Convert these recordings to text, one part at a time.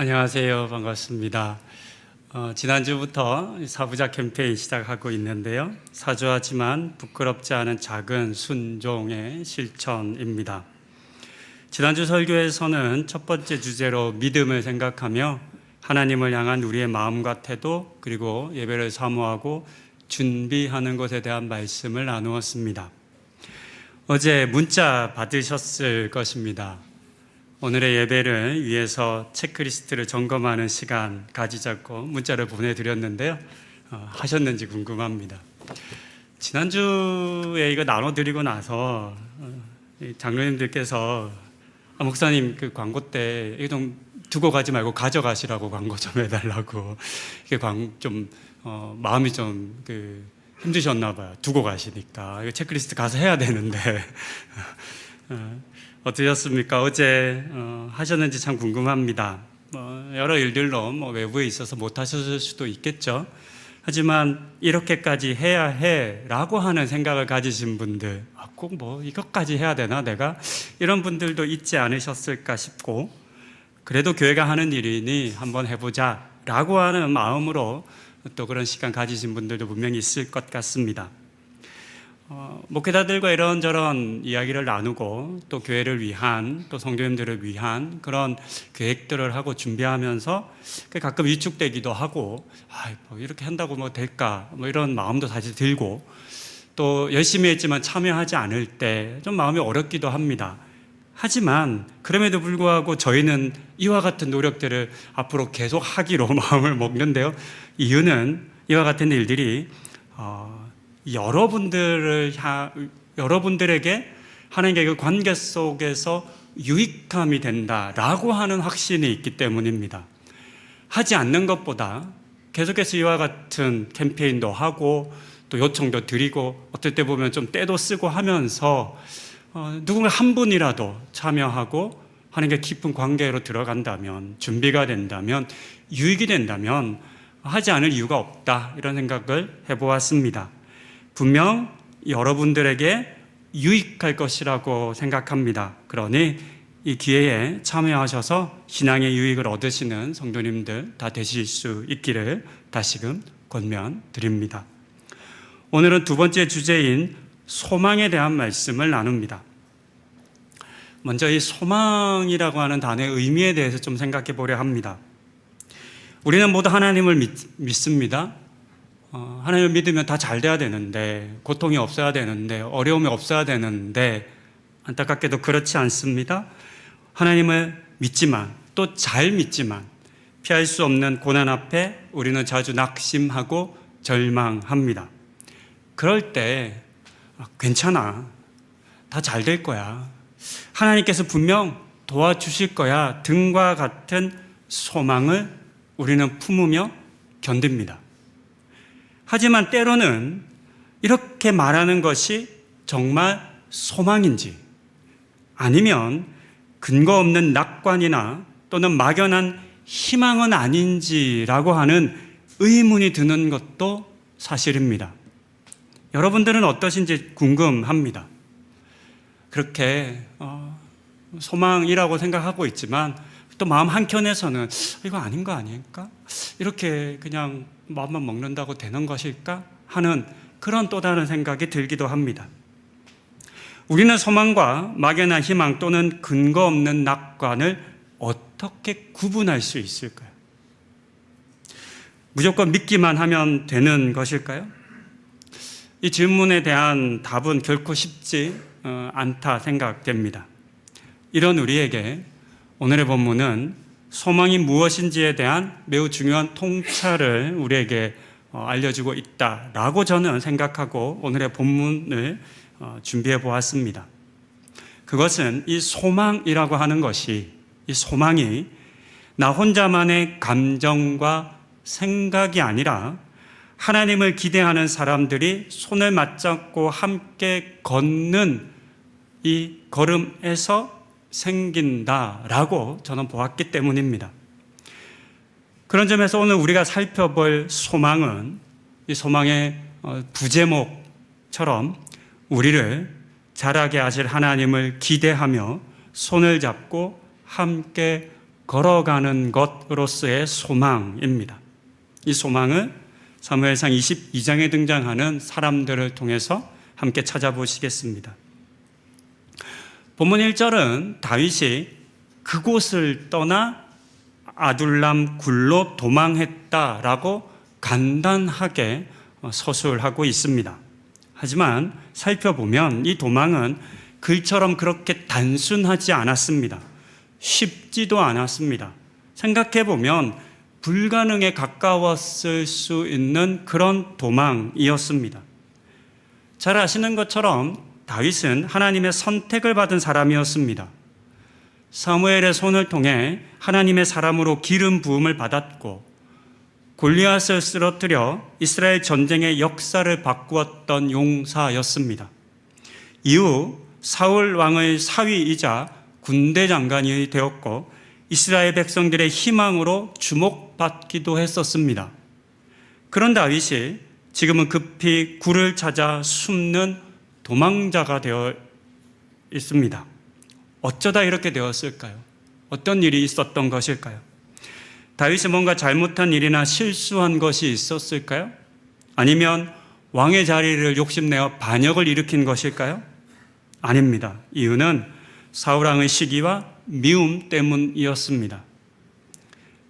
안녕하세요. 반갑습니다. 지난주부터 사부작 캠페인 시작하고 있는데요. 사주하지만 부끄럽지 않은 작은 순종의 실천입니다. 지난주 설교에서는 첫 번째 주제로 믿음을 생각하며 하나님을 향한 우리의 마음과 태도, 그리고 예배를 사모하고 준비하는 것에 대한 말씀을 나누었습니다. 어제 문자 받으셨을 것입니다. 오늘의 예배를 위해서 체크리스트를 점검하는 시간 가지자고 문자를 보내드렸는데요. 하셨는지 궁금합니다. 지난주에 이거 나눠드리고 나서 장로님들께서 목사님 그 광고 때 이거 좀 두고 가지 말고 가져가시라고 광고 좀 해달라고 이게 좀 마음이 좀 힘드셨나 봐요. 두고 가시니까 이거 체크리스트 가서 해야 되는데 어떠셨습니까? 어제 하셨는지 참 궁금합니다. 여러 일들로 외부에 있어서 못 하셨을 수도 있겠죠. 하지만 이렇게까지 해야 해 라고 하는 생각을 가지신 분들, 꼭 이것까지 해야 되나 내가? 이런 분들도 있지 않으셨을까 싶고, 그래도 교회가 하는 일이니 한번 해보자 라고 하는 마음으로 또 그런 시간 가지신 분들도 분명히 있을 것 같습니다. 목회자들과 이런저런 이야기를 나누고 또 교회를 위한, 또 성도님들을 위한 그런 계획들을 하고 준비하면서 가끔 위축되기도 하고, 이렇게 한다고 될까? 이런 마음도 사실 들고, 또 열심히 했지만 참여하지 않을 때 좀 마음이 어렵기도 합니다. 하지만 그럼에도 불구하고 저희는 이와 같은 노력들을 앞으로 계속 하기로 마음을 먹는데요. 이유는 이와 같은 일들이 여러분들에게 하나님과의 그 관계 속에서 유익함이 된다라고 하는 확신이 있기 때문입니다. 하지 않는 것보다 계속해서 이와 같은 캠페인도 하고 또 요청도 드리고 어떨 때 보면 좀 때도 쓰고 하면서 누군가 한 분이라도 참여하고 하나님과 깊은 관계로 들어간다면, 준비가 된다면, 유익이 된다면 하지 않을 이유가 없다, 이런 생각을 해보았습니다. 분명 여러분들에게 유익할 것이라고 생각합니다. 그러니 이 기회에 참여하셔서 신앙의 유익을 얻으시는 성도님들 다 되실 수 있기를 다시금 권면드립니다. 오늘은 두 번째 주제인 소망에 대한 말씀을 나눕니다. 먼저 이 소망이라고 하는 단어의 의미에 대해서 좀 생각해 보려 합니다. 우리는 모두 하나님을 믿습니다. 하나님을 믿으면 다 잘 돼야 되는데, 고통이 없어야 되는데, 어려움이 없어야 되는데, 안타깝게도 그렇지 않습니다. 하나님을 믿지만, 또 잘 믿지만 피할 수 없는 고난 앞에 우리는 자주 낙심하고 절망합니다. 그럴 때 괜찮아, 다 잘 될 거야, 하나님께서 분명 도와주실 거야 등과 같은 소망을 우리는 품으며 견딥니다. 하지만 때로는 이렇게 말하는 것이 정말 소망인지, 아니면 근거 없는 낙관이나 또는 막연한 희망은 아닌지라고 하는 의문이 드는 것도 사실입니다. 여러분들은 어떠신지 궁금합니다. 그렇게 소망이라고 생각하고 있지만 또 마음 한켠에서는 이거 아닌 거 아닐까? 이렇게 그냥 마음만 먹는다고 되는 것일까? 하는 그런 또 다른 생각이 들기도 합니다. 우리는 소망과 막연한 희망 또는 근거 없는 낙관을 어떻게 구분할 수 있을까요? 무조건 믿기만 하면 되는 것일까요? 이 질문에 대한 답은 결코 쉽지 않다 생각됩니다. 이런 우리에게 오늘의 본문은 소망이 무엇인지에 대한 매우 중요한 통찰을 우리에게 알려주고 있다라고 저는 생각하고 오늘의 본문을 준비해 보았습니다. 그것은 이 소망이라고 하는 것이, 이 소망이 나 혼자만의 감정과 생각이 아니라 하나님을 기대하는 사람들이 손을 맞잡고 함께 걷는 이 걸음에서 생긴다라고 저는 보았기 때문입니다. 그런 점에서 오늘 우리가 살펴볼 소망은 이 소망의 부제목처럼 우리를 자라게 하실 하나님을 기대하며 손을 잡고 함께 걸어가는 것으로서의 소망입니다. 이 소망을 사무엘상 22장에 등장하는 사람들을 통해서 함께 찾아보시겠습니다. 본문 1절은 다윗이 그곳을 떠나 아둘람 굴로 도망했다라고 간단하게 서술하고 있습니다. 하지만 살펴보면 이 도망은 글처럼 그렇게 단순하지 않았습니다. 쉽지도 않았습니다. 생각해보면 불가능에 가까웠을 수 있는 그런 도망이었습니다. 잘 아시는 것처럼 다윗은 하나님의 선택을 받은 사람이었습니다. 사무엘의 손을 통해 하나님의 사람으로 기름 부음을 받았고 골리앗을 쓰러뜨려 이스라엘 전쟁의 역사를 바꾸었던 용사였습니다. 이후 사울 왕의 사위이자 군대 장관이 되었고 이스라엘 백성들의 희망으로 주목받기도 했었습니다. 그런 다윗이 지금은 급히 굴을 찾아 숨는 도망자가 되어 있습니다. 어쩌다 이렇게 되었을까요? 어떤 일이 있었던 것일까요? 다윗이 뭔가 잘못한 일이나 실수한 것이 있었을까요? 아니면 왕의 자리를 욕심내어 반역을 일으킨 것일까요? 아닙니다. 이유는 사울 왕의 시기와 미움 때문이었습니다.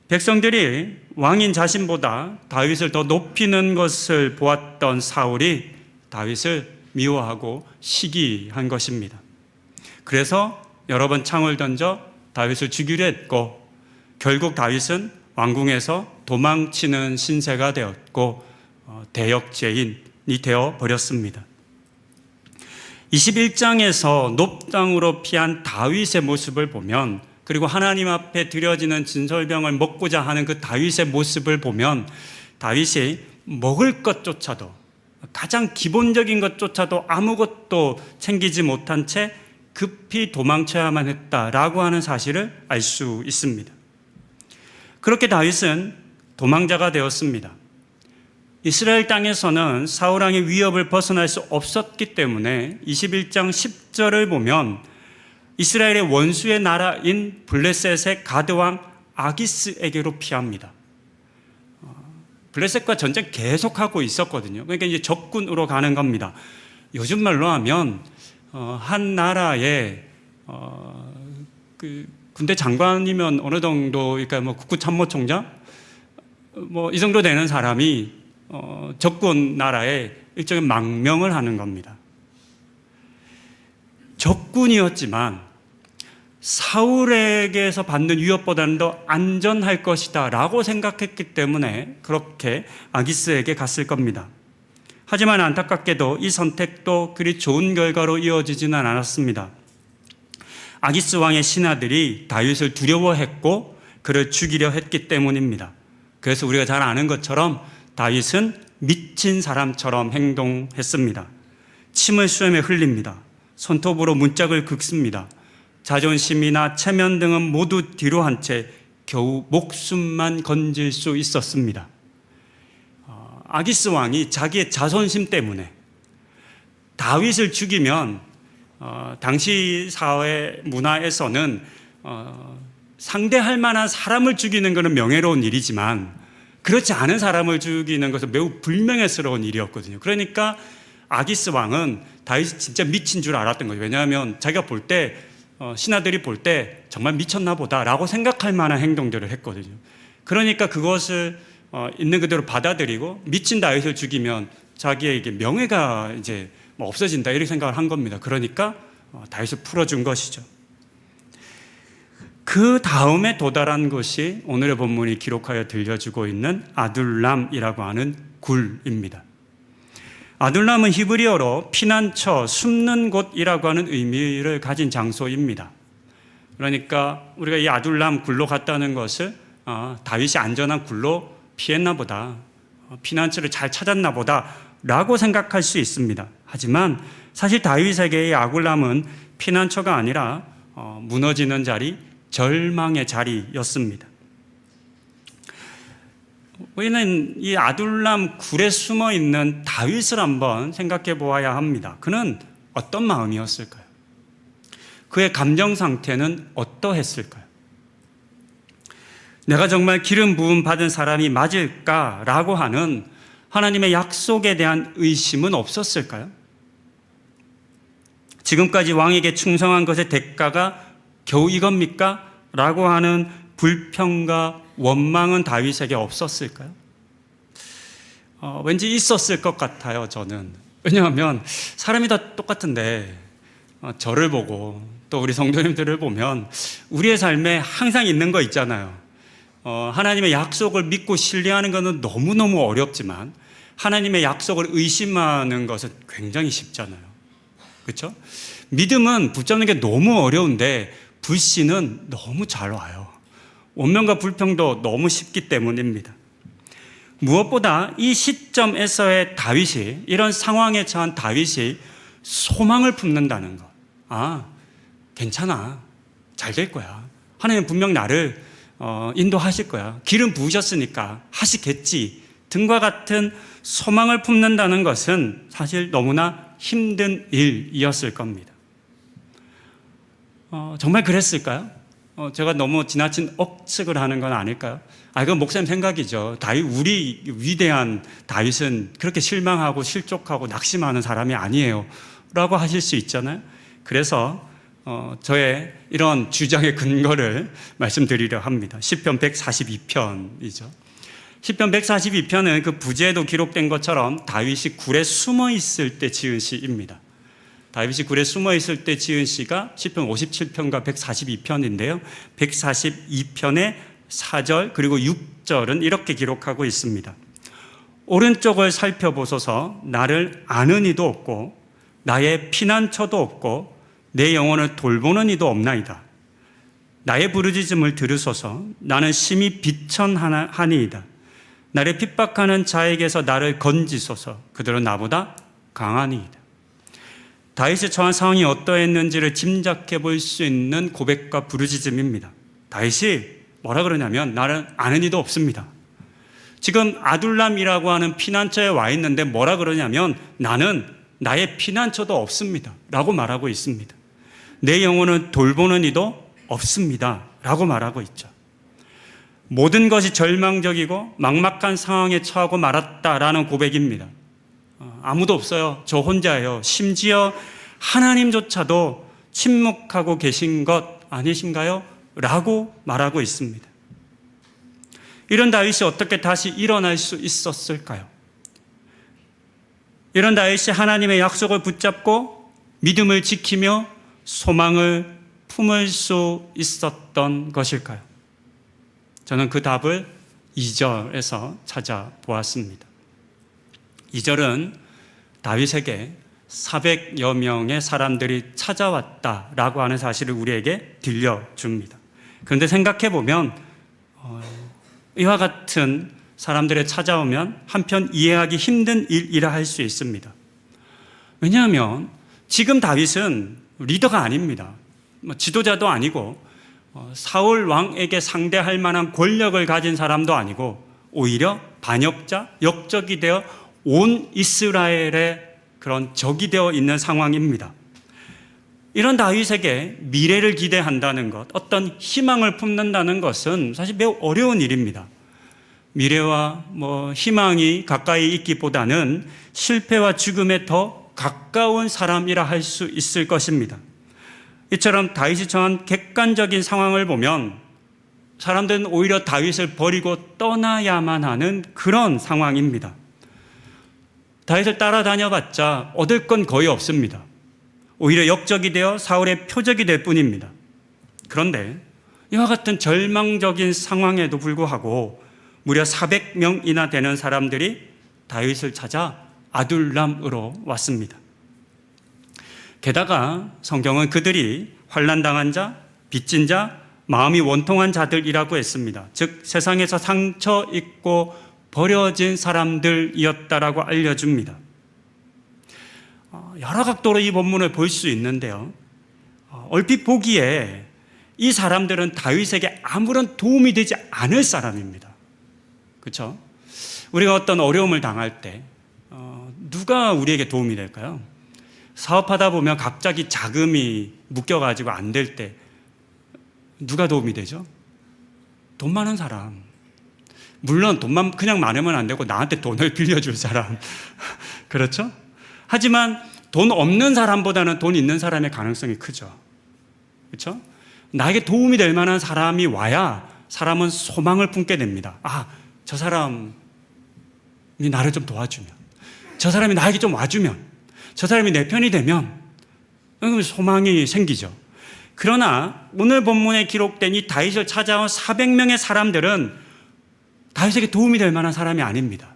백성들이 왕인 자신보다 다윗을 더 높이는 것을 보았던 사울이 다윗을 미워하고 시기한 것입니다. 그래서 여러 번 창을 던져 다윗을 죽이려 했고 결국 다윗은 왕궁에서 도망치는 신세가 되었고 대역죄인이 되어 버렸습니다. 21장에서 높당으로 피한 다윗의 모습을 보면, 그리고 하나님 앞에 드려지는 진설병을 먹고자 하는 그 다윗의 모습을 보면 다윗이 먹을 것조차도, 가장 기본적인 것조차도 아무것도 챙기지 못한 채 급히 도망쳐야만 했다라고 하는 사실을 알 수 있습니다. 그렇게 다윗은 도망자가 되었습니다. 이스라엘 땅에서는 사울 왕의 위협을 벗어날 수 없었기 때문에 21장 10절을 보면 이스라엘의 원수의 나라인 블레셋의 가드왕 아기스에게로 피합니다. 블레셋과 전쟁 계속하고 있었거든요. 그러니까 이제 적군으로 가는 겁니다. 요즘 말로 하면 한 나라의 그 군대 장관이면 어느 정도, 그러니까 뭐 국구참모총장 이 정도 되는 사람이 적군 나라에 일종의 망명을 하는 겁니다. 적군이었지만 사울에게서 받는 위협보다는 더 안전할 것이다 라고 생각했기 때문에 그렇게 아기스에게 갔을 겁니다. 하지만 안타깝게도 이 선택도 그리 좋은 결과로 이어지지는 않았습니다. 아기스 왕의 신하들이 다윗을 두려워했고 그를 죽이려 했기 때문입니다. 그래서 우리가 잘 아는 것처럼 다윗은 미친 사람처럼 행동했습니다. 침을 수염에 흘립니다. 손톱으로 문짝을 긁습니다. 자존심이나 체면 등은 모두 뒤로 한 채 겨우 목숨만 건질 수 있었습니다. 아기스 왕이 자기의 자존심 때문에 다윗을 죽이면 당시 사회 문화에서는 상대할 만한 사람을 죽이는 것은 명예로운 일이지만 그렇지 않은 사람을 죽이는 것은 매우 불명예스러운 일이었거든요. 그러니까 아기스 왕은 다윗이 진짜 미친 줄 알았던 거죠. 왜냐하면 자기가 볼 때, 신하들이 볼 때 정말 미쳤나 보다라고 생각할 만한 행동들을 했거든요. 그러니까 그것을 있는 그대로 받아들이고 미친 다윗을 죽이면 자기에게 명예가 이제 없어진다 이렇게 생각을 한 겁니다. 그러니까 다윗을 풀어준 것이죠. 그 다음에 도달한 것이 오늘의 본문이 기록하여 들려주고 있는 아둘람이라고 하는 굴입니다. 아둘람은 히브리어로 피난처, 숨는 곳이라고 하는 의미를 가진 장소입니다. 그러니까 우리가 이 아둘람 굴로 갔다는 것을 다윗이 안전한 굴로 피했나 보다, 피난처를 잘 찾았나 보다 라고 생각할 수 있습니다. 하지만 사실 다윗에게의 아둘람은 피난처가 아니라 무너지는 자리, 절망의 자리였습니다. 우리는 이 아둘람 굴에 숨어 있는 다윗을 한번 생각해 보아야 합니다. 그는 어떤 마음이었을까요? 그의 감정 상태는 어떠했을까요? 내가 정말 기름 부음 받은 사람이 맞을까라고 하는 하나님의 약속에 대한 의심은 없었을까요? 지금까지 왕에게 충성한 것의 대가가 겨우 이겁니까? 라고 하는 불평과 원망은 다윗에게 없었을까요? 왠지 있었을 것 같아요, 저는. 왜냐하면 사람이 다 똑같은데 저를 보고 또 우리 성도님들을 보면 우리의 삶에 항상 있는 거 있잖아요. 하나님의 약속을 믿고 신뢰하는 것은 너무너무 어렵지만 하나님의 약속을 의심하는 것은 굉장히 쉽잖아요. 그렇죠? 믿음은 붙잡는 게 너무 어려운데 불신은 너무 잘 와요. 원망과 불평도 너무 쉽기 때문입니다. 무엇보다 이 시점에서의 다윗이, 이런 상황에 처한 다윗이 소망을 품는다는 것. 괜찮아. 잘 될 거야. 하나님 분명 나를 인도하실 거야. 기름 부으셨으니까 하시겠지. 등과 같은 소망을 품는다는 것은 사실 너무나 힘든 일이었을 겁니다. 정말 그랬을까요? 제가 너무 지나친 억측을 하는 건 아닐까요? 그건 목사님 생각이죠. 우리 위대한 다윗은 그렇게 실망하고 실족하고 낙심하는 사람이 아니에요. 라고 하실 수 있잖아요. 그래서 저의 이런 주장의 근거를 말씀드리려 합니다. 시편 142편이죠. 시편 142편은 그 부제에도 기록된 것처럼 다윗이 굴에 숨어 있을 때 지은 시입니다. 다윗이 굴에 숨어 있을 때 지은 시가 시편 57편과 142편인데요. 142편의 4절 그리고 6절은 이렇게 기록하고 있습니다. 오른쪽을 살펴보소서. 나를 아는 이도 없고 나의 피난처도 없고 내 영혼을 돌보는 이도 없나이다. 나의 부르짖음을 들으소서. 나는 심히 비천하니이다. 나를 핍박하는 자에게서 나를 건지소서. 그들은 나보다 강하니이다. 다윗이 처한 상황이 어떠했는지를 짐작해 볼 수 있는 고백과 부르짖음입니다. 다윗이 뭐라 그러냐면 나는 아는 이도 없습니다. 지금 아둘람이라고 하는 피난처에 와 있는데 뭐라 그러냐면 나는 나의 피난처도 없습니다. 라고 말하고 있습니다. 내 영혼은 돌보는 이도 없습니다. 라고 말하고 있죠. 모든 것이 절망적이고 막막한 상황에 처하고 말았다라는 고백입니다. 아무도 없어요. 저 혼자예요. 심지어 하나님조차도 침묵하고 계신 것 아니신가요? 라고 말하고 있습니다. 이런 다윗이 어떻게 다시 일어날 수 있었을까요? 이런 다윗이 하나님의 약속을 붙잡고 믿음을 지키며 소망을 품을 수 있었던 것일까요? 저는 그 답을 2절에서 찾아보았습니다. 2절은 다윗에게 400여 명의 사람들이 찾아왔다라고 하는 사실을 우리에게 들려줍니다. 그런데 생각해보면 이와 같은 사람들이 찾아오면 한편 이해하기 힘든 일이라 할 수 있습니다. 왜냐하면 지금 다윗은 리더가 아닙니다. 지도자도 아니고 사울 왕에게 상대할 만한 권력을 가진 사람도 아니고 오히려 반역자, 역적이 되어 온 이스라엘의 그런 적이 되어 있는 상황입니다. 이런 다윗에게 미래를 기대한다는 것, 어떤 희망을 품는다는 것은 사실 매우 어려운 일입니다. 미래와 희망이 가까이 있기보다는 실패와 죽음에 더 가까운 사람이라 할 수 있을 것입니다. 이처럼 다윗이 처한 객관적인 상황을 보면 사람들은 오히려 다윗을 버리고 떠나야만 하는 그런 상황입니다. 다윗을 따라다녀봤자 얻을 건 거의 없습니다. 오히려 역적이 되어 사울의 표적이 될 뿐입니다. 그런데 이와 같은 절망적인 상황에도 불구하고 무려 400명이나 되는 사람들이 다윗을 찾아 아둘람으로 왔습니다. 게다가 성경은 그들이 환난당한 자, 빚진 자, 마음이 원통한 자들이라고 했습니다. 즉 세상에서 상처 입고 버려진 사람들이었다라고 알려줍니다. 여러 각도로 이 본문을 볼 수 있는데요. 얼핏 보기에 이 사람들은 다윗에게 아무런 도움이 되지 않을 사람입니다. 그렇죠? 우리가 어떤 어려움을 당할 때 누가 우리에게 도움이 될까요? 사업하다 보면 갑자기 자금이 묶여가지고 안 될 때 누가 도움이 되죠? 돈 많은 사람. 물론 돈만 그냥 많으면 안 되고 나한테 돈을 빌려줄 사람. 그렇죠? 하지만 돈 없는 사람보다는 돈 있는 사람의 가능성이 크죠. 그렇죠? 나에게 도움이 될 만한 사람이 와야 사람은 소망을 품게 됩니다. 아, 저 사람이 나를 좀 도와주면, 저 사람이 나에게 좀 와주면, 저 사람이 내 편이 되면 소망이 생기죠. 그러나 오늘 본문에 기록된 이 다윗을 찾아온 400명의 사람들은 다윗에게 도움이 될 만한 사람이 아닙니다.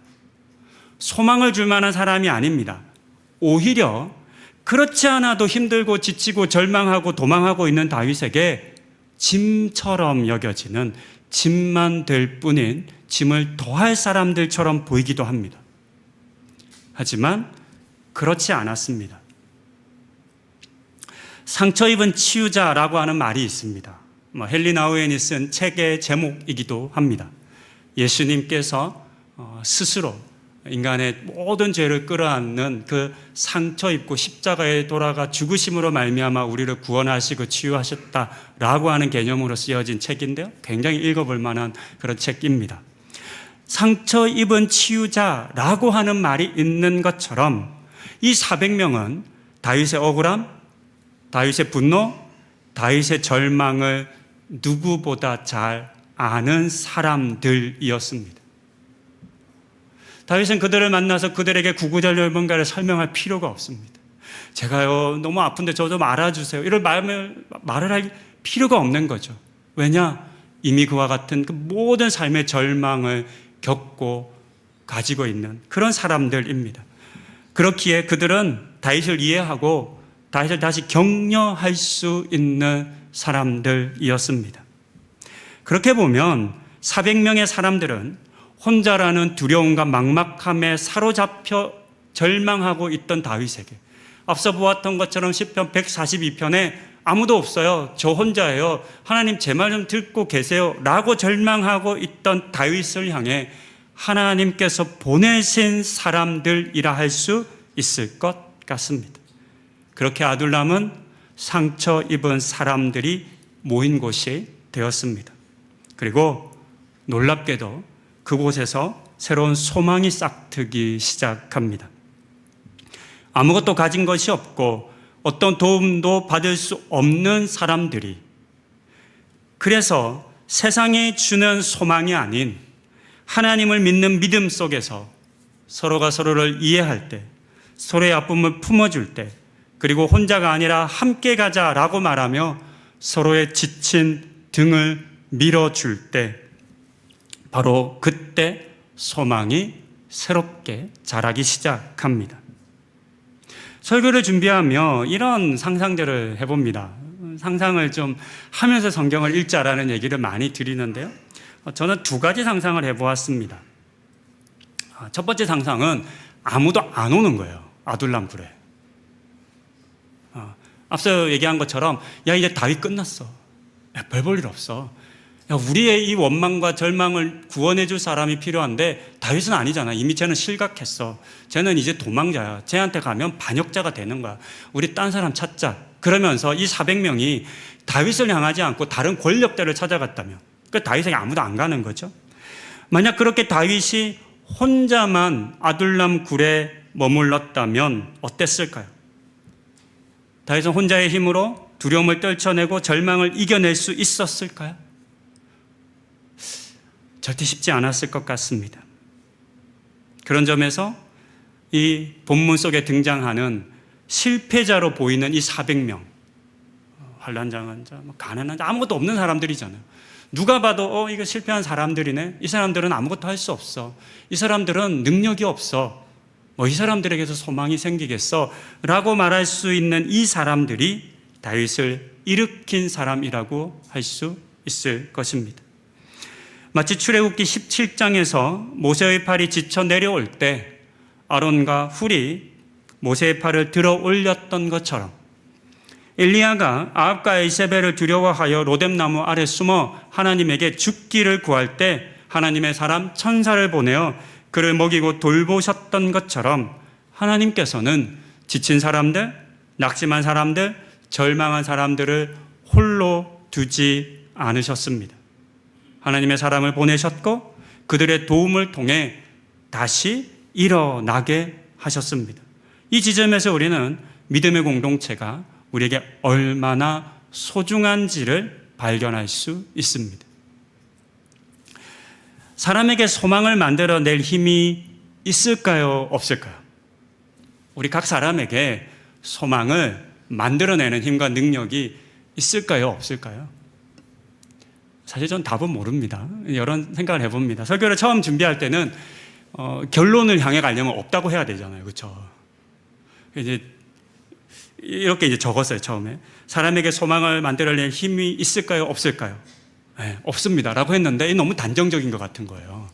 소망을 줄 만한 사람이 아닙니다. 오히려 그렇지 않아도 힘들고 지치고 절망하고 도망하고 있는 다윗에게 짐처럼 여겨지는, 짐만 될 뿐인 짐을 더할 사람들처럼 보이기도 합니다. 하지만 그렇지 않았습니다. 상처 입은 치유자라고 하는 말이 있습니다. 헨리 나우엔이 쓴 책의 제목이기도 합니다. 예수님께서 스스로 인간의 모든 죄를 끌어안는 그 상처 입고 십자가에 돌아가 죽으심으로 말미암아 우리를 구원하시고 치유하셨다라고 하는 개념으로 쓰여진 책인데요. 굉장히 읽어볼 만한 그런 책입니다. 상처 입은 치유자라고 하는 말이 있는 것처럼 이 400명은 다윗의 억울함, 다윗의 분노, 다윗의 절망을 누구보다 잘 아는 사람들이었습니다. 다윗은 그들을 만나서 그들에게 구구절절 뭔가를 설명할 필요가 없습니다. 제가요 너무 아픈데 저 좀 알아주세요, 이런 말을 할 필요가 없는 거죠. 왜냐? 이미 그와 같은 그 모든 삶의 절망을 겪고 가지고 있는 그런 사람들입니다. 그렇기에 그들은 다윗을 이해하고 다윗을 다시 격려할 수 있는 사람들이었습니다. 그렇게 보면 400명의 사람들은 혼자라는 두려움과 막막함에 사로잡혀 절망하고 있던 다윗에게, 앞서 보았던 것처럼 시편 142편에 아무도 없어요, 저 혼자예요, 하나님 제 말 좀 듣고 계세요 라고 절망하고 있던 다윗을 향해 하나님께서 보내신 사람들이라 할 수 있을 것 같습니다. 그렇게 아둘람은 상처 입은 사람들이 모인 곳이 되었습니다. 그리고 놀랍게도 그곳에서 새로운 소망이 싹트기 시작합니다. 아무것도 가진 것이 없고 어떤 도움도 받을 수 없는 사람들이, 그래서 세상이 주는 소망이 아닌 하나님을 믿는 믿음 속에서 서로가 서로를 이해할 때, 서로의 아픔을 품어줄 때, 그리고 혼자가 아니라 함께 가자라고 말하며 서로의 지친 등을 밀어줄 때, 바로 그때 소망이 새롭게 자라기 시작합니다. 설교를 준비하며 이런 상상들을 해봅니다. 상상을 좀 하면서 성경을 읽자라는 얘기를 많이 드리는데요. 저는 두 가지 상상을 해보았습니다. 첫 번째 상상은 아무도 안 오는 거예요. 아둘람 굴에. 앞서 얘기한 것처럼 야, 이제 다윗 끝났어. 별 볼 일 없어. 야, 우리의 이 원망과 절망을 구원해 줄 사람이 필요한데 다윗은 아니잖아. 이미 쟤는 실각했어. 쟤는 이제 도망자야. 쟤한테 가면 반역자가 되는 거야. 우리 딴 사람 찾자. 그러면서 이 400명이 다윗을 향하지 않고 다른 권력들을 찾아갔다면, 그 다윗에게 아무도 안 가는 거죠. 만약 그렇게 다윗이 혼자만 아둘람 굴에 머물렀다면 어땠을까요? 다윗은 혼자의 힘으로 두려움을 떨쳐내고 절망을 이겨낼 수 있었을까요? 절대 쉽지 않았을 것 같습니다. 그런 점에서 이 본문 속에 등장하는 실패자로 보이는 이 400명, 환난당한 자, 가난한 자, 아무것도 없는 사람들이잖아요. 누가 봐도 이거 실패한 사람들이네. 이 사람들은 아무것도 할 수 없어. 이 사람들은 능력이 없어. 이 사람들에게서 소망이 생기겠어 라고 말할 수 있는 이 사람들이 다윗을 일으킨 사람이라고 할 수 있을 것입니다. 마치 출애굽기 17장에서 모세의 팔이 지쳐 내려올 때 아론과 훌이 모세의 팔을 들어 올렸던 것처럼, 엘리야가 아합과 이세벨을 두려워하여 로뎀나무 아래 숨어 하나님에게 죽기를 구할 때 하나님의 사람 천사를 보내어 그를 먹이고 돌보셨던 것처럼 하나님께서는 지친 사람들, 낙심한 사람들, 절망한 사람들을 홀로 두지 않으셨습니다. 하나님의 사람을 보내셨고 그들의 도움을 통해 다시 일어나게 하셨습니다. 이 지점에서 우리는 믿음의 공동체가 우리에게 얼마나 소중한지를 발견할 수 있습니다. 사람에게 소망을 만들어낼 힘이 있을까요? 없을까요? 우리 각 사람에게 소망을 만들어내는 힘과 능력이 있을까요? 없을까요? 사실 전 답은 모릅니다. 여러 생각을 해봅니다. 설교를 처음 준비할 때는 결론을 향해 가려면 없다고 해야 되잖아요. 그렇죠? 이제 이렇게 이제 적었어요. 처음에 사람에게 소망을 만들어낼 힘이 있을까요? 없을까요? 네, 없습니다라고 했는데 너무 단정적인 것 같은 거예요.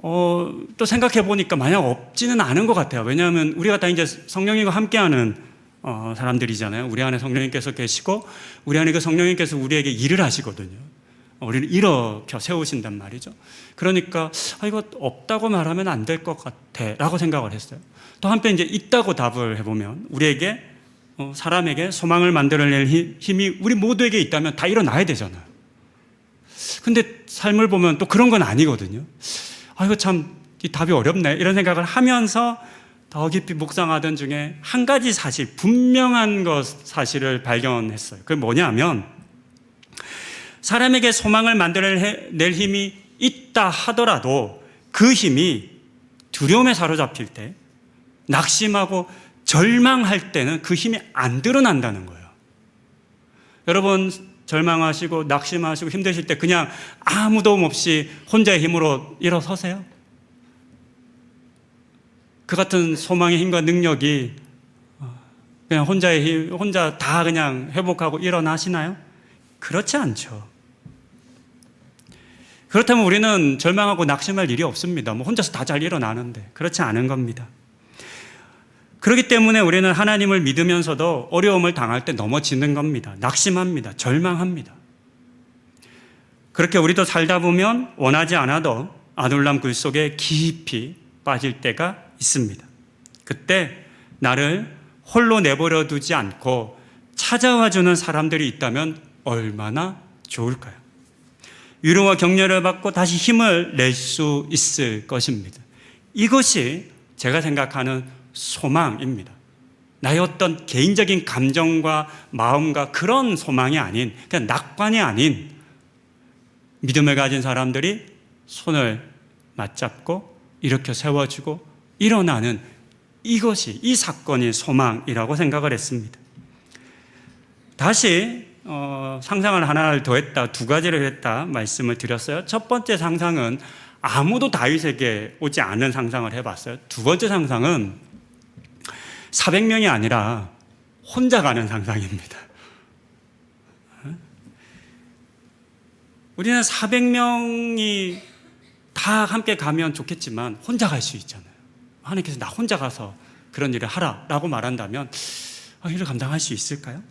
또 생각해 보니까 마냥 없지는 않은 것 같아요. 왜냐하면 우리가 다 이제 성령님과 함께하는 사람들이잖아요. 우리 안에 성령님께서 계시고 우리 안에 그 성령님께서 우리에게 일을 하시거든요. 우리를 일으켜 세우신단 말이죠. 그러니까 이거 없다고 말하면 안 될 것 같아라고 생각을 했어요. 또 한편 이제 있다고 답을 해보면 우리에게 사람에게 소망을 만들어낼 힘이 우리 모두에게 있다면 다 일어나야 되잖아요. 근데 삶을 보면 또 그런 건 아니거든요. 이거 참 이 답이 어렵네 이런 생각을 하면서 더 깊이 묵상하던 중에 한 가지 사실, 분명한 사실을 발견했어요. 그게 뭐냐면 사람에게 소망을 만들어낼 힘이 있다 하더라도 그 힘이 두려움에 사로잡힐 때, 낙심하고 절망할 때는 그 힘이 안 드러난다는 거예요. 여러분 절망하시고 낙심하시고 힘드실 때 그냥 아무 도움 없이 혼자의 힘으로 일어서세요? 그 같은 소망의 힘과 능력이 그냥 혼자 다 그냥 회복하고 일어나시나요? 그렇지 않죠. 그렇다면 우리는 절망하고 낙심할 일이 없습니다. 혼자서 다 잘 일어나는데. 그렇지 않은 겁니다. 그렇기 때문에 우리는 하나님을 믿으면서도 어려움을 당할 때 넘어지는 겁니다. 낙심합니다. 절망합니다. 그렇게 우리도 살다 보면 원하지 않아도 아둘람 굴 속에 깊이 빠질 때가 있습니다. 그때 나를 홀로 내버려 두지 않고 찾아와주는 사람들이 있다면 얼마나 좋을까요? 위로와 격려를 받고 다시 힘을 낼 수 있을 것입니다. 이것이 제가 생각하는 소망입니다. 나의 어떤 개인적인 감정과 마음과 그런 소망이 아닌, 그냥 낙관이 아닌 믿음을 가진 사람들이 손을 맞잡고 일으켜 세워주고 일어나는 이것이, 이 사건이 소망이라고 생각을 했습니다. 다시 상상을 하나를 더했다, 두 가지를 했다 말씀을 드렸어요. 첫 번째 상상은 아무도 다윗에게 오지 않은 상상을 해봤어요. 두 번째 상상은 400명이 아니라 혼자 가는 상상입니다. 우리는 400명이 다 함께 가면 좋겠지만 혼자 갈 수 있잖아요. 하나님께서 나 혼자 가서 그런 일을 하라라고 말한다면 이를 감당할 수 있을까요?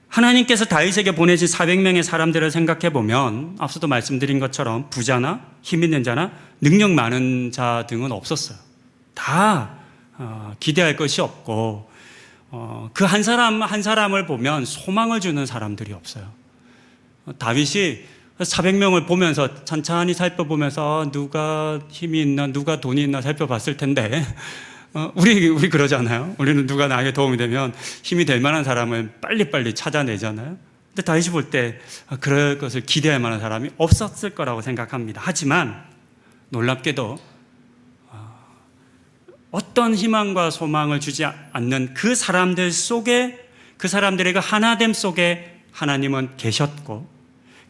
하나님께서 다윗에게 보내신 400명의 사람들을 생각해 보면 앞서도 말씀드린 것처럼 부자나 힘 있는 자나 능력 많은 자 등은 없었어요. 다 기대할 것이 없고 그 한 사람 한 사람을 보면 소망을 주는 사람들이 없어요. 다윗이 400명을 보면서 천천히 살펴보면서 누가 힘이 있나 누가 돈이 있나 살펴봤을 텐데 우리 그러잖아요. 우리는 누가 나에게 도움이 되면 힘이 될 만한 사람을 빨리빨리 찾아내잖아요. 근데 다윗이 볼 때 그럴 것을 기대할 만한 사람이 없었을 거라고 생각합니다. 하지만 놀랍게도 어떤 희망과 소망을 주지 않는 그 사람들 속에, 그 사람들의 그 하나됨 속에 하나님은 계셨고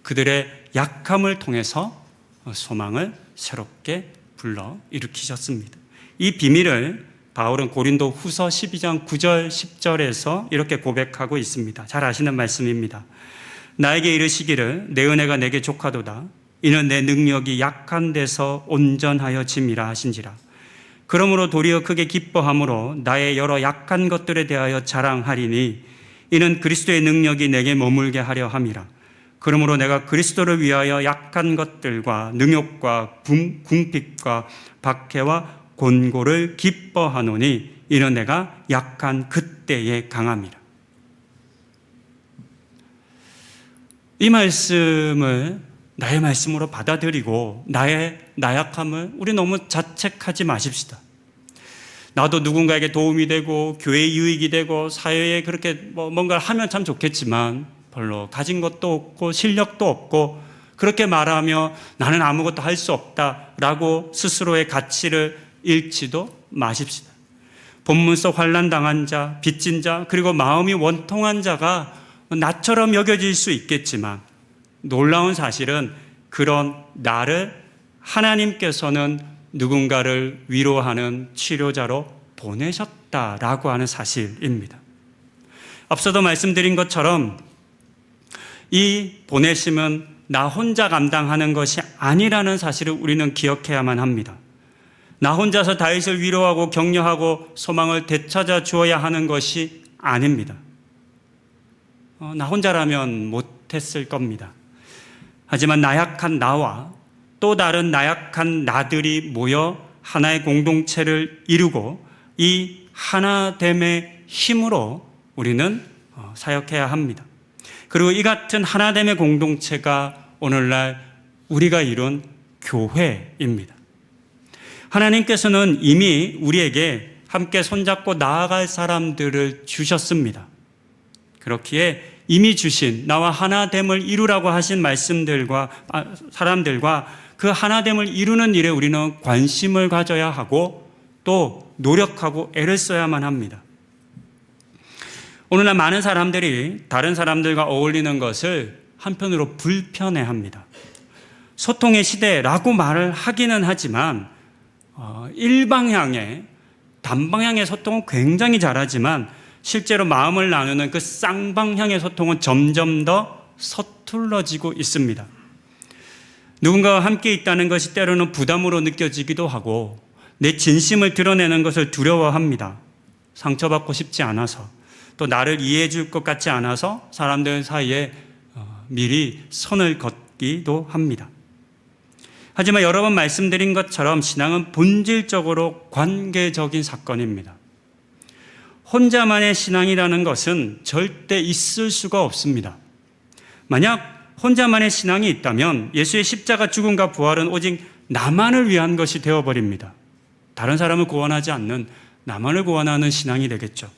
그들의 약함을 통해서 소망을 새롭게 불러 일으키셨습니다. 이 비밀을 바울은 고린도 후서 12장 9절 10절에서 이렇게 고백하고 있습니다. 잘 아시는 말씀입니다. 나에게 이르시기를 내 은혜가 내게 족하도다. 이는 내 능력이 약한 데서 온전하여 짐이라 하신지라. 그러므로 도리어 크게 기뻐함으로 나의 여러 약한 것들에 대하여 자랑하리니 이는 그리스도의 능력이 내게 머물게 하려 함이라. 그러므로 내가 그리스도를 위하여 약한 것들과 능욕과 궁핍과 박해와 곤고를 기뻐하노니 이는 내가 약한 그때에 강함이라. 이 말씀을 나의 말씀으로 받아들이고 나의 나약함을 우리 너무 자책하지 마십시다. 나도 누군가에게 도움이 되고 교회에 유익이 되고 사회에 그렇게 뭔가를 하면 참 좋겠지만 별로 가진 것도 없고 실력도 없고 그렇게 말하며 나는 아무것도 할 수 없다라고 스스로의 가치를 잃지도 마십시다. 본문 속 환난 당한 자, 빚진 자, 그리고 마음이 원통한 자가 나처럼 여겨질 수 있겠지만 놀라운 사실은 그런 나를 하나님께서는 누군가를 위로하는 치료자로 보내셨다라고 하는 사실입니다. 앞서도 말씀드린 것처럼 이 보내심은 나 혼자 감당하는 것이 아니라는 사실을 우리는 기억해야만 합니다. 나 혼자서 다윗을 위로하고 격려하고 소망을 되찾아 주어야 하는 것이 아닙니다. 나 혼자라면 못했을 겁니다. 하지만 나약한 나와 또 다른 나약한 나들이 모여 하나의 공동체를 이루고 이 하나됨의 힘으로 우리는 사역해야 합니다. 그리고 이 같은 하나됨의 공동체가 오늘날 우리가 이룬 교회입니다. 하나님께서는 이미 우리에게 함께 손잡고 나아갈 사람들을 주셨습니다. 그렇기에 이미 주신 나와 하나됨을 이루라고 하신 사람들과 그 하나됨을 이루는 일에 우리는 관심을 가져야 하고 또 노력하고 애를 써야만 합니다. 오늘날 많은 사람들이 다른 사람들과 어울리는 것을 한편으로 불편해합니다. 소통의 시대라고 말을 하기는 하지만 일방향의 단방향의 소통은 굉장히 잘하지만 실제로 마음을 나누는 그 쌍방향의 소통은 점점 더 서툴러지고 있습니다. 누군가와 함께 있다는 것이 때로는 부담으로 느껴지기도 하고 내 진심을 드러내는 것을 두려워합니다. 상처받고 싶지 않아서 또 나를 이해해 줄 것 같지 않아서 사람들 사이에 미리 선을 걷기도 합니다. 하지만 여러 번 말씀드린 것처럼 신앙은 본질적으로 관계적인 사건입니다. 혼자만의 신앙이라는 것은 절대 있을 수가 없습니다. 만약 혼자만의 신앙이 있다면 예수의 십자가 죽음과 부활은 오직 나만을 위한 것이 되어버립니다. 다른 사람을 구원하지 않는 나만을 구원하는 신앙이 되겠죠.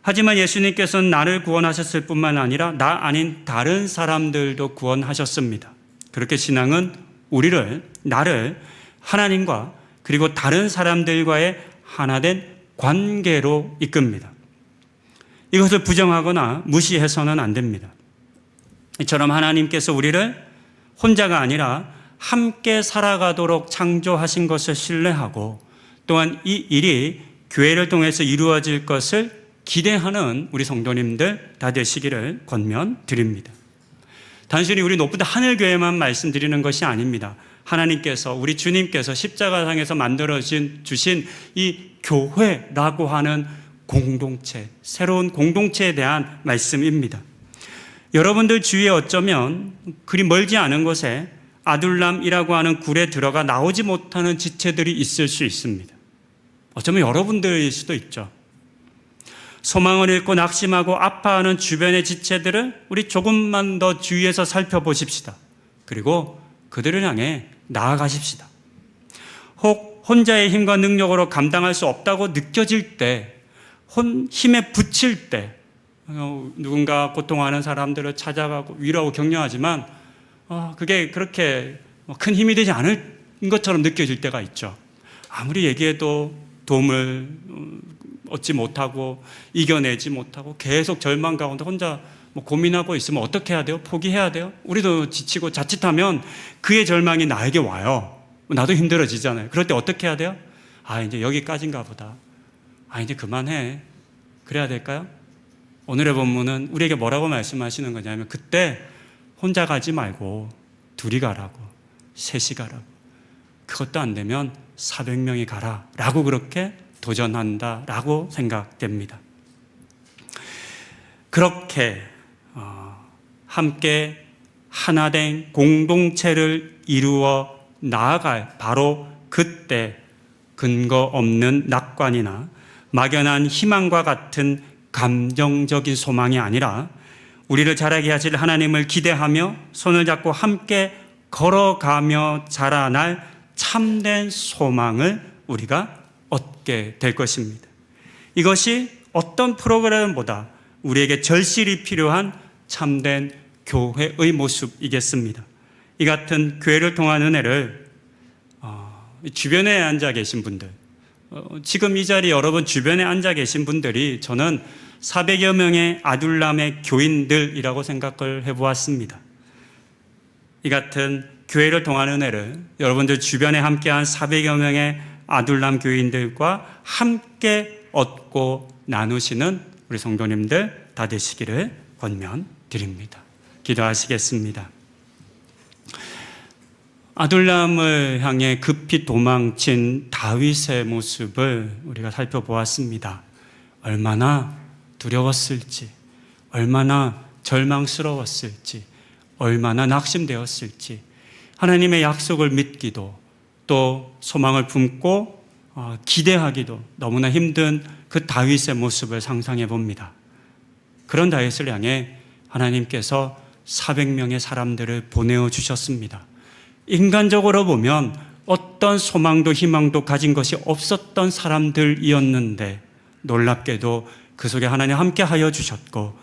하지만 예수님께서는 나를 구원하셨을 뿐만 아니라 나 아닌 다른 사람들도 구원하셨습니다. 그렇게 신앙은 나를 하나님과 그리고 다른 사람들과의 하나된 관계로 이끕니다. 이것을 부정하거나 무시해서는 안 됩니다. 이처럼 하나님께서 우리를 혼자가 아니라 함께 살아가도록 창조하신 것을 신뢰하고 또한 이 일이 교회를 통해서 이루어질 것을 기대하는 우리 성도님들 다 되시기를 권면드립니다. 단순히 우리 높은 하늘교회만 말씀드리는 것이 아닙니다. 하나님께서 우리 주님께서 십자가상에서 만들어 주신 이 교회라고 하는 공동체, 새로운 공동체에 대한 말씀입니다. 여러분들 주위에 어쩌면 그리 멀지 않은 곳에 아둘람이라고 하는 굴에 들어가 나오지 못하는 지체들이 있을 수 있습니다. 어쩌면 여러분들일 수도 있죠. 소망을 잃고 낙심하고 아파하는 주변의 지체들을 우리 조금만 더 주위에서 살펴보십시다. 그리고 그들을 향해 나아가십시다. 혹 혼자의 힘과 능력으로 감당할 수 없다고 느껴질 때, 힘에 부칠 때 누군가 고통하는 사람들을 찾아가고 위로하고 격려하지만 그게 그렇게 큰 힘이 되지 않을 것처럼 느껴질 때가 있죠. 아무리 얘기해도 도움을 얻지 못하고 이겨내지 못하고 계속 절망 가운데 혼자 고민하고 있으면 어떻게 해야 돼요? 포기해야 돼요? 우리도 지치고 자칫하면 그의 절망이 나에게 와요. 나도 힘들어지잖아요. 그럴 때 어떻게 해야 돼요? 이제 여기까지인가 보다. 이제 그만해. 그래야 될까요? 오늘의 본문은 우리에게 뭐라고 말씀하시는 거냐면 그때 혼자 가지 말고 둘이 가라고, 셋이 가라고. 그것도 안 되면 400명이 가라 라고 그렇게 도전한다라고 생각됩니다. 그렇게 함께 하나된 공동체를 이루어 나아갈 바로 그때 근거 없는 낙관이나 막연한 희망과 같은 감정적인 소망이 아니라 우리를 자라게 하실 하나님을 기대하며 손을 잡고 함께 걸어가며 자라날 참된 소망을 우리가 얻게 될 것입니다. 이것이 어떤 프로그램보다 우리에게 절실히 필요한 참된 교회의 모습이겠습니다. 이 같은 교회를 통한 은혜를 주변에 앉아 계신 분들, 지금 이 자리 여러분 주변에 앉아 계신 분들이 저는 400여 명의 아둘람의 교인들이라고 생각을 해보았습니다. 이 같은 교회를 통한 은혜를 여러분들 주변에 함께한 400여 명의 아둘람 교인들과 함께 얻고 나누시는 우리 성도님들 다 되시기를 권면드립니다. 기도하시겠습니다. 아둘람을 향해 급히 도망친 다윗의 모습을 우리가 살펴보았습니다. 얼마나 두려웠을지, 얼마나 절망스러웠을지, 얼마나 낙심되었을지, 하나님의 약속을 믿기도 또 소망을 품고 기대하기도 너무나 힘든 그 다윗의 모습을 상상해 봅니다. 그런 다윗을 향해 하나님께서 400명의 사람들을 보내어 주셨습니다. 인간적으로 보면 어떤 소망도 희망도 가진 것이 없었던 사람들이었는데 놀랍게도 그 속에 하나님 함께 하여 주셨고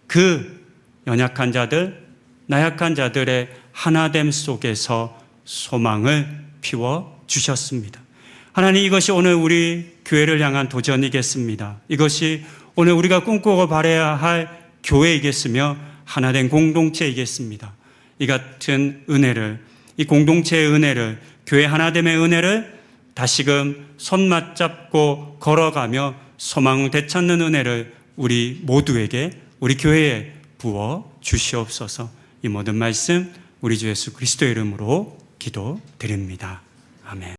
그 연약한 자들, 나약한 자들의 하나됨 속에서 소망을 피워 주셨습니다. 하나님, 이것이 오늘 우리 교회를 향한 도전이겠습니다. 이것이 오늘 우리가 꿈꾸고 바라야 할 교회이겠으며 하나된 공동체이겠습니다. 이 같은 은혜를, 이 공동체의 은혜를, 교회 하나됨의 은혜를 다시금 손 맞잡고 걸어가며 소망을 되찾는 은혜를 우리 모두에게, 우리 교회에 부어 주시옵소서. 이 모든 말씀 우리 주 예수 그리스도의 이름으로 기도드립니다. 아멘.